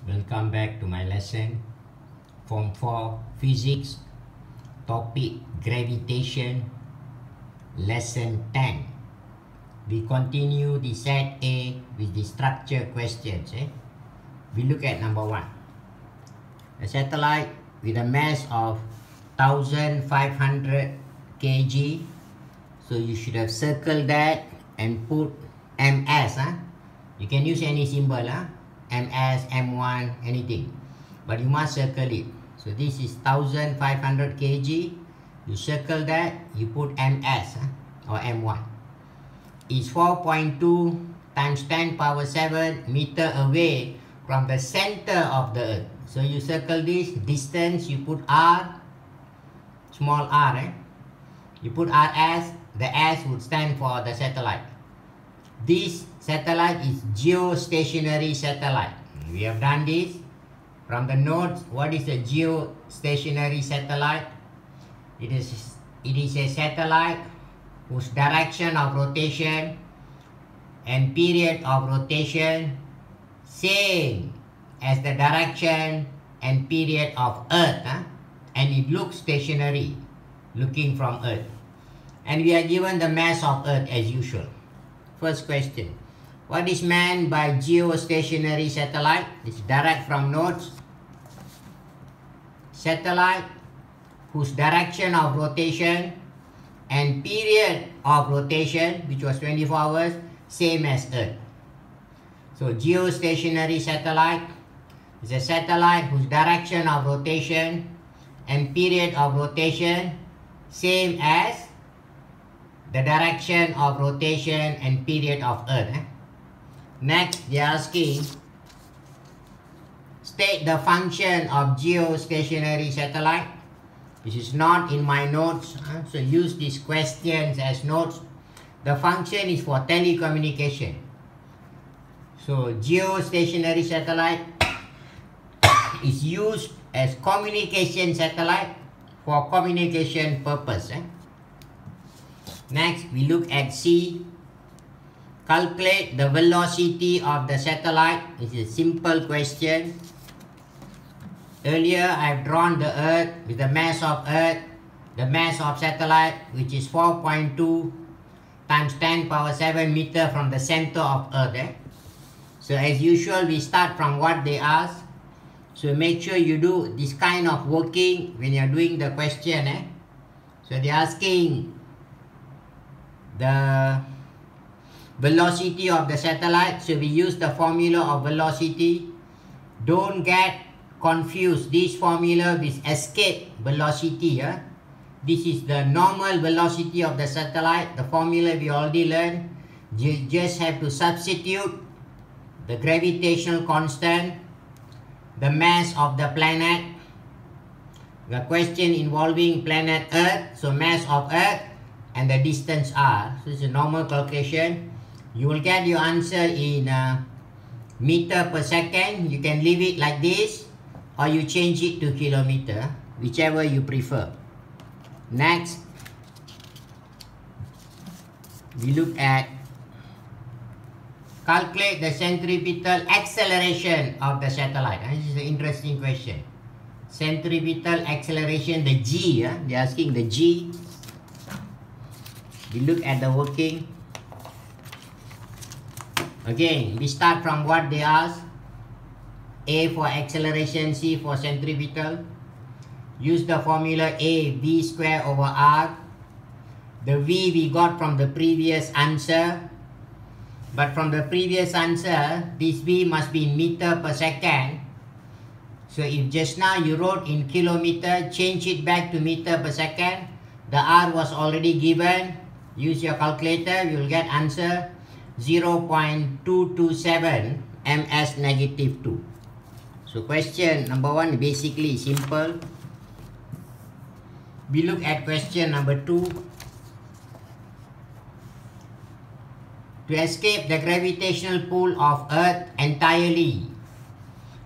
Welcome back to my lesson, Form 4 Physics, topic Gravitation, Lesson 10. We continue the set A with the structure questions. We look at number 1. A satellite with a mass of 1500 kg. So you should have circled that and put MS. You can use any symbol. MS, M1, anything, but you must circle it. So this is 1500 kg. You circle that, you put MS or M1. It's 4.2 times 10 power 7 meter away from the center of the Earth. So you circle this distance, you put R, small r. You put RS, the S would stand for the satellite. This satellite is geostationary satellite. We have done this from the notes. What is a geostationary satellite? It is a satellite whose direction of rotation and period of rotation same as the direction and period of Earth, and it looks stationary, looking from Earth. And we are given the mass of Earth as usual. First question, what is meant by geostationary satellite? It's direct from notes. Satellite whose direction of rotation and period of rotation, which was 24 hours, same as Earth. So geostationary satellite is a satellite whose direction of rotation and period of rotation same as the direction of rotation and period of Earth. Next, they are asking, state the function of geostationary satellite. This is not in my notes, so use these questions as notes. The function is for telecommunication. So geostationary satellite is used as communication satellite for communication purpose. Next, we look at C. Calculate the velocity of the satellite. It's a simple question. Earlier, I've drawn the Earth with the mass of Earth, the mass of satellite, which is 4.2 times 10 power 7 meter from the center of Earth. So as usual, we start from what they ask. So make sure you do this kind of working when you're doing the question. So they're asking the velocity of the satellite. So we use the formula of velocity. Don't get confused this formula with escape velocity. This is the normal velocity of the satellite. The formula we already learned. You just have to substitute the gravitational constant, the mass of the planet, the question involving planet Earth, so mass of Earth, and the distance r. So it's a normal calculation. You will get your answer in meter per second. You can leave it like this, or you change it to kilometer, whichever you prefer. Next, we look at calculate the centripetal acceleration of the satellite. This is an interesting question. Centripetal acceleration, the G. They're asking the G. We look at the working. Again, we start from what they ask. A for acceleration, C for centripetal. Use the formula A, V square over R. The V we got from the previous answer. But from the previous answer, this V must be in meter per second. So if just now you wrote in kilometer, change it back to meter per second. The R was already given. Use your calculator, you will get answer 0.227 ms negative 2. So question number 1 basically simple. We look at question number 2. To escape the gravitational pull of Earth entirely.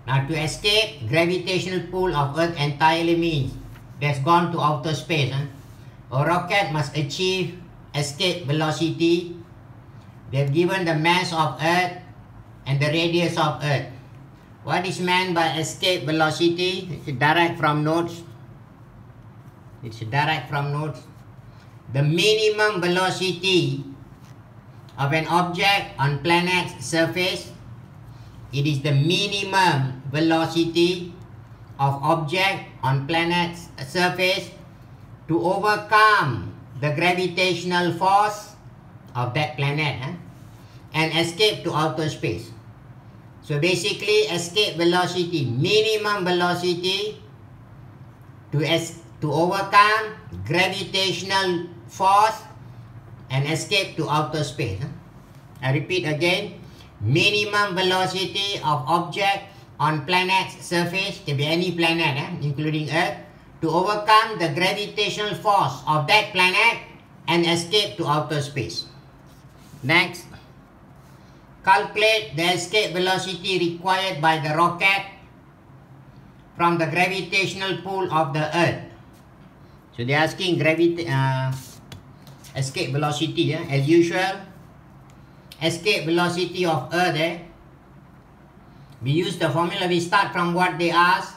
Now to escape gravitational pull of Earth entirely means that's gone to outer space. A rocket must achieve escape velocity. They've given the mass of Earth and the radius of Earth. What is meant by escape velocity? It's direct from notes. It's direct from notes. The minimum velocity of an object on planet's surface. It is the minimum velocity of object on planet's surface to overcome the gravitational force of that planet and escape to outer space. So basically, escape velocity, minimum velocity to overcome gravitational force and escape to outer space. I repeat again, minimum velocity of object on planet's surface, can be any planet, including Earth, to overcome the gravitational force of that planet and escape to outer space. Next, calculate the escape velocity required by the rocket from the gravitational pull of the Earth. So they are asking escape velocity, as usual. Escape velocity of Earth. We use the formula, we start from what they ask.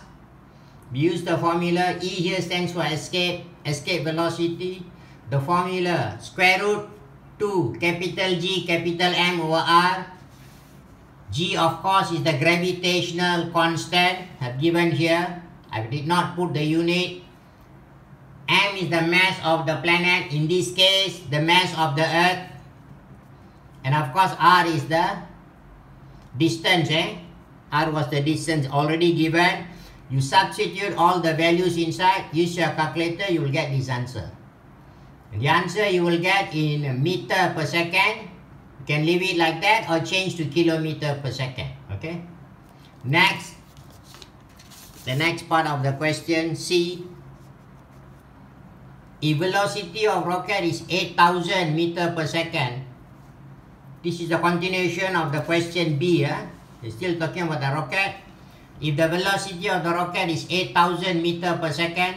We use the formula, E here stands for escape velocity. The formula, square root 2 capital G capital M over R. G of course is the gravitational constant I've given here. I did not put the unit. M is the mass of the planet, in this case the mass of the Earth. And of course R is the distance. R was the distance already given. You substitute all the values inside, use your calculator, you will get this answer. And the answer you will get in meter per second. You can leave it like that or change to kilometer per second. Okay. Next, the next part of the question, C. If velocity of rocket is 8,000 meter per second, this is the continuation of the question B. We're still talking about the rocket. If the velocity of the rocket is 8,000 meter per second,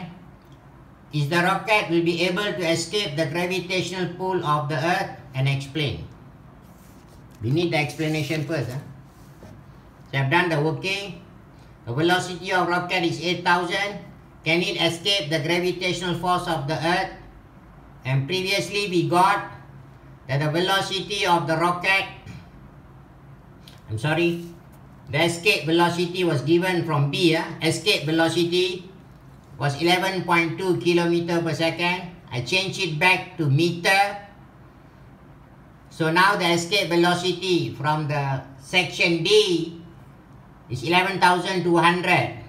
is the rocket will be able to escape the gravitational pull of the Earth? And explain. We need the explanation first. So I've done the working. The velocity of rocket is 8,000. Can it escape the gravitational force of the Earth? And previously we got that the velocity of the rocket, the escape velocity was given from B. Escape velocity was 11.2 kilometer per second. I changed it back to meter. So now the escape velocity from the section D is 11,200.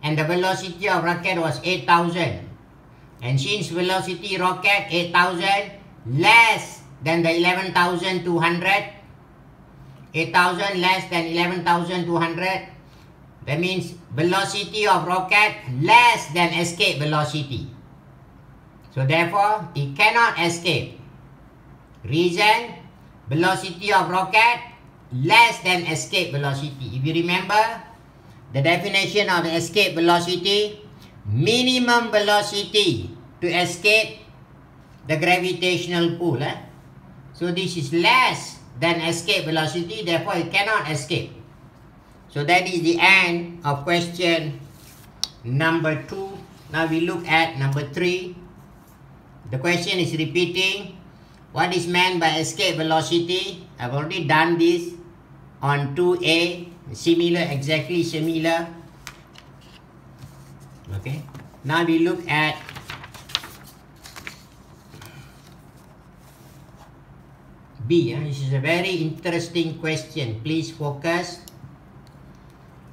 And the velocity of rocket was 8,000. And since velocity rocket 8,000 less than the 11,200, 8,000 less than 11,200, that means velocity of rocket less than escape velocity. So therefore, it cannot escape. Reason, velocity of rocket less than escape velocity. If you remember, the definition of escape velocity, minimum velocity to escape the gravitational pull. So this is less than escape velocity, therefore it cannot escape. So that is the end of question number 2. Now we look at number 3. The question is repeating. What is meant by escape velocity? I've already done this on 2A. Similar, exactly similar. Okay. Now we look at B. This is a very interesting question. Please focus.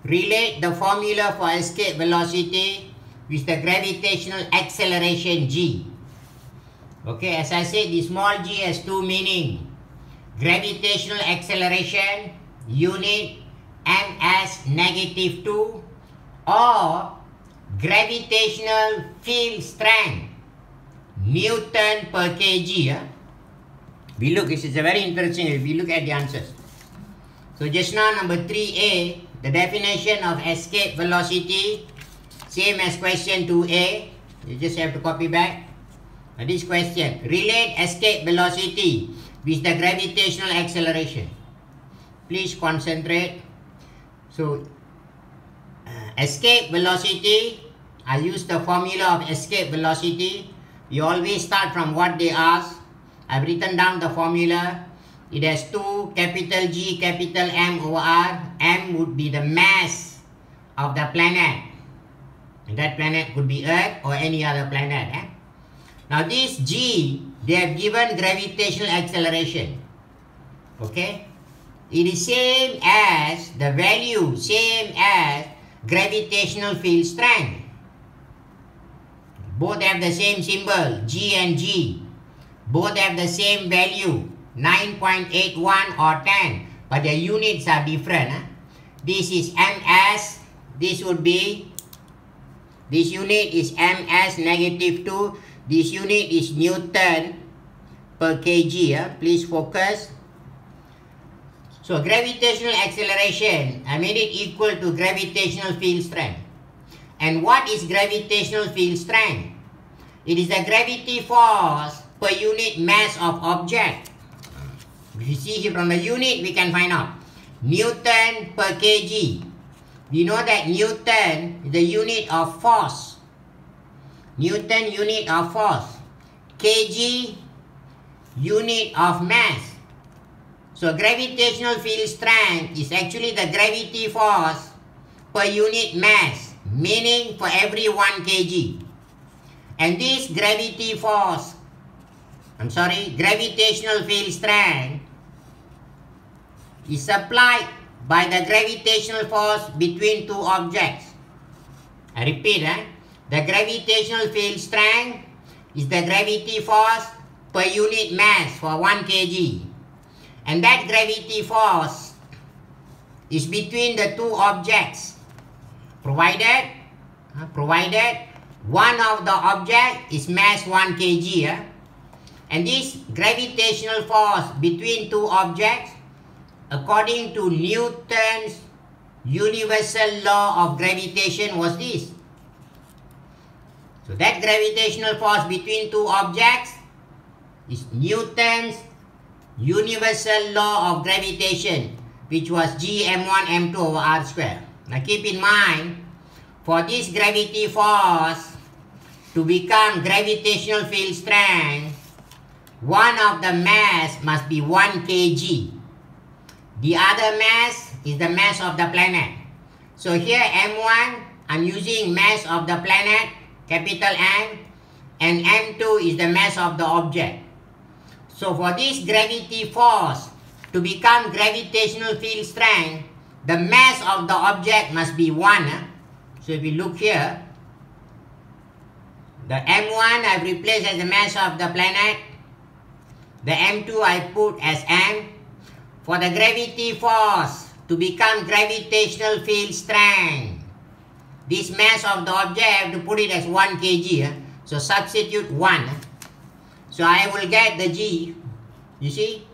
Relate the formula for escape velocity with the gravitational acceleration G. Okay, as I said, the small g has two meanings. Gravitational acceleration, unit ms -2, or gravitational field strength, Newton per kg. We look, this is a very interesting, if we look at the answers. So just now number 3A, the definition of escape velocity, same as question 2A. You just have to copy back. This question, relate escape velocity with the gravitational acceleration. Please concentrate. So escape velocity, I use the formula of escape velocity. You always start from what they ask. I've written down the formula. It has 2 capital G capital M over R. M would be the mass of the planet. And that planet could be Earth or any other planet. Now this G, they have given gravitational acceleration. Okay? It is same as the value, same as gravitational field strength. Both have the same symbol, G and G. Both have the same value, 9.81 or 10. But the units are different. This is ms. This would be, this unit is ms -2. This unit is Newton per kg. Please focus. So gravitational acceleration, I made it equal to gravitational field strength. And what is gravitational field strength? It is the gravity force per unit mass of object. If you see here from the unit, we can find out. Newton per kg. We know that Newton is the unit of force. Newton, unit of force. Kg, unit of mass. So gravitational field strength is actually the gravity force per unit mass, meaning for every 1 kg. And this gravitational field strength is supplied by the gravitational force between 2 objects. I repeat, the gravitational field strength is the gravity force per unit mass for 1 kg. And that gravity force is between the 2 objects, provided one of the object is mass 1 kg. And this gravitational force between 2 objects, according to Newton's universal law of gravitation, was this. So that gravitational force between 2 objects is Newton's universal law of gravitation, which was G m1 m2 over r square. Now keep in mind, for this gravity force to become gravitational field strength, one of the mass must be 1 kg. The other mass is the mass of the planet. So here m1, I'm using mass of the planet, capital M, and m2 is the mass of the object. So for this gravity force to become gravitational field strength, the mass of the object must be 1. So if you look here, the m1 I've replaced as the mass of the planet. The m2 I put as m. For the gravity force to become gravitational field strength, this mass of the object I have to put it as 1 kg. So substitute 1. So I will get the G. You see,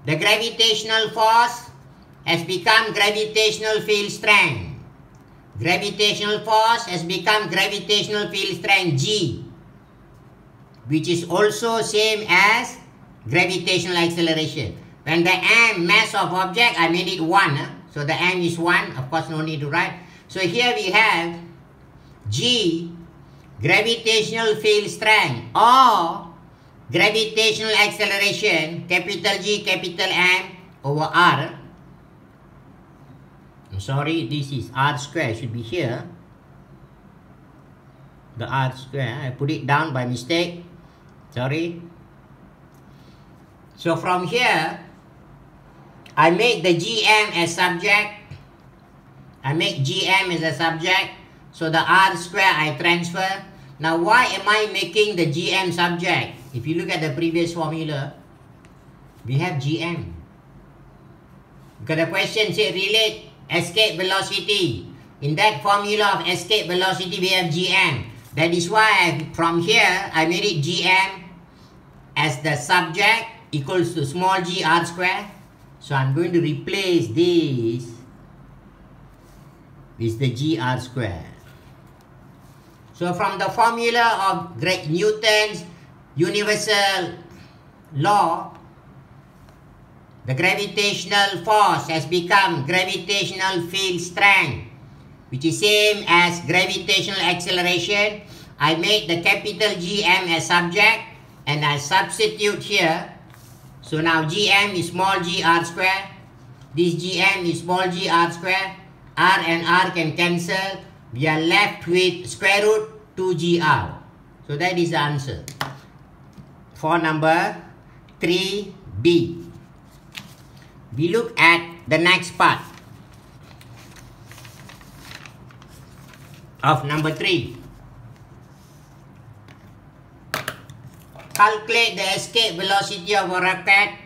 the gravitational force has become gravitational field strength. Gravitational force has become gravitational field strength G, which is also same as gravitational acceleration. When the m, mass of object, I made it 1. So the m is 1. Of course, no need to write. So here we have G, gravitational field strength, or gravitational acceleration, capital G, capital M over R. I'm sorry, this is R square, should be here. The R square, I put it down by mistake. Sorry. So from here, I make the GM as subject. I make GM as a subject. So the R square I transfer. Now why am I making the GM subject? If you look at the previous formula, we have GM. Because the question said relate escape velocity. In that formula of escape velocity, we have GM. That is why from here, I made it GM as the subject equals to small g r square. So I'm going to replace this with the gr square. So from the formula of Newton's universal law, the gravitational force has become gravitational field strength which is same as gravitational acceleration. I make the capital Gm as subject and I substitute here. So now Gm is small g r square. This Gm is small g r square. R and R can cancel. We are left with square root 2gr. So that is the answer for number 3b. We look at the next part of number 3. Calculate the escape velocity of a rocket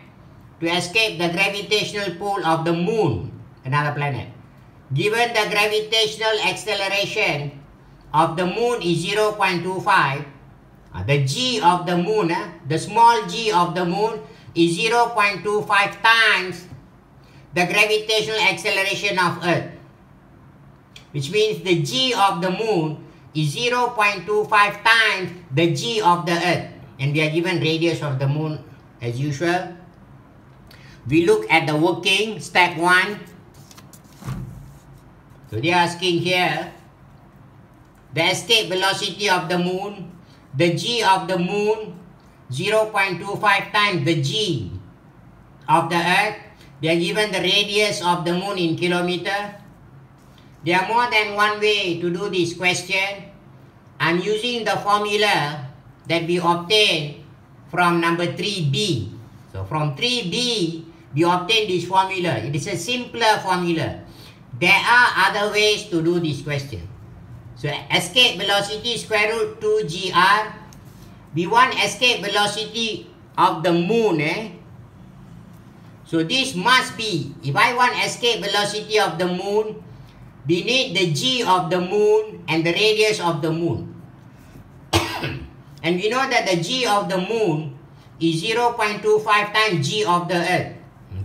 to escape the gravitational pull of the moon, another planet. Given the gravitational acceleration of the moon is 0.25, the g of the moon, the small g of the moon is 0.25 times the gravitational acceleration of Earth, which means the g of the moon is 0.25 times the g of the Earth, and we are given radius of the moon as usual. We look at the working, step 1. So they are asking here, the escape velocity of the moon, the g of the moon, 0.25 times the g of the Earth. They are given the radius of the moon in kilometer. There are more than one way to do this question. I'm using the formula that we obtained from number 3b. So from 3b, we obtain this formula. It is a simpler formula. There are other ways to do this question. So escape velocity square root 2gr. We want escape velocity of the moon. So this must be, if I want escape velocity of the moon, we need the g of the moon and the radius of the moon. And we know that the g of the moon is 0.25 times g of the Earth.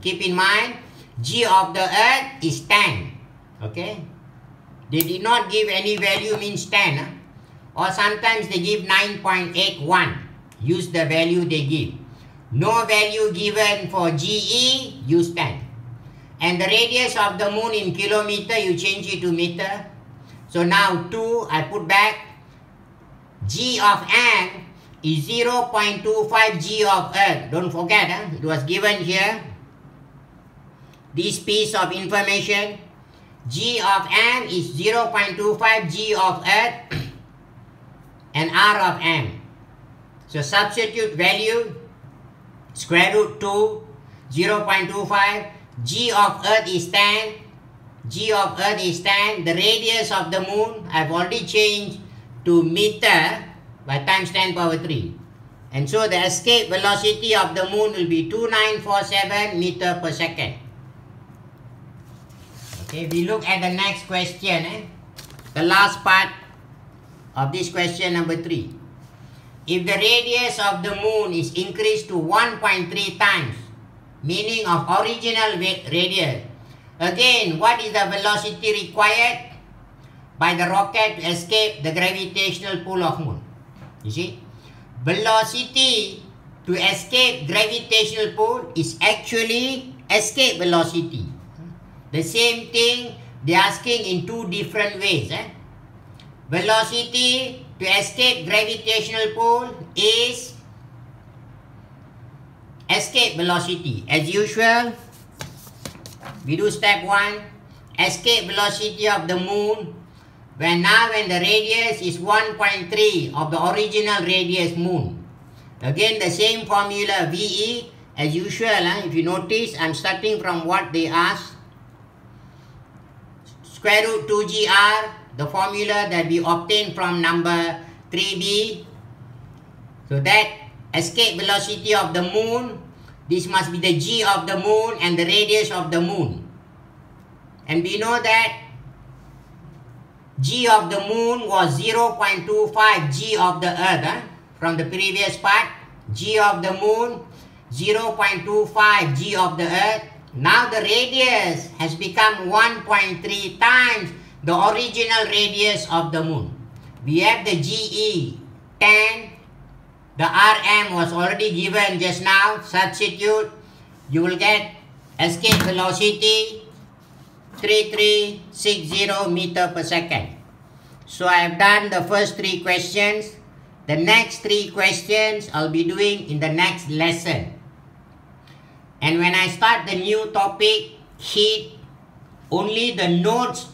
Keep in mind, g of the Earth is 10. Okay? They did not give any value means 10. Or sometimes they give 9.81. Use the value they give. No value given for GE, use 10. And the radius of the moon in kilometer, you change it to meter. So now 2, I put back. G of M is 0.25 G of Earth. Don't forget, it was given here. This piece of information. G of M is 0.25 G of Earth and R of M. So substitute value, square root 2, 0.25. G of Earth is 10. G of Earth is 10. The radius of the moon, I've already changed to meter by times 10 power 3. And so the escape velocity of the moon will be 2947 meter per second. Okay, we look at the next question. The last part of this question number 3. If the radius of the moon is increased to 1.3 times, meaning of original radius, again, what is the velocity required by the rocket to escape the gravitational pull of moon? You see, velocity to escape gravitational pull is actually escape velocity. The same thing they are asking in two different ways. Velocity to escape gravitational pull is escape velocity. As usual, we do step 1, escape velocity of the moon. When the radius is 1.3 of the original radius moon. Again, the same formula VE as usual. If you notice, I'm starting from what they asked. Square root 2gr, the formula that we obtained from number 3b. So that escape velocity of the moon, this must be the g of the moon and the radius of the moon. And we know that G of the moon was 0.25 G of the Earth. From the previous part, G of the moon, 0.25 G of the Earth. Now the radius has become 1.3 times the original radius of the moon. We have the GE 10. The RM was already given just now. Substitute. You will get escape velocity 3360 meter per second. So I have done the first 3 questions. The next 3 questions I'll be doing in the next lesson. And when I start the new topic, heat, only the notes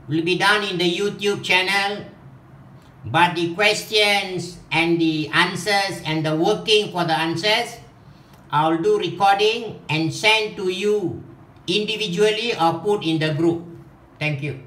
will be done in the YouTube channel, but the questions and the answers and the working for the answers, I'll do recording and send to you individually or put in the group. Thank you.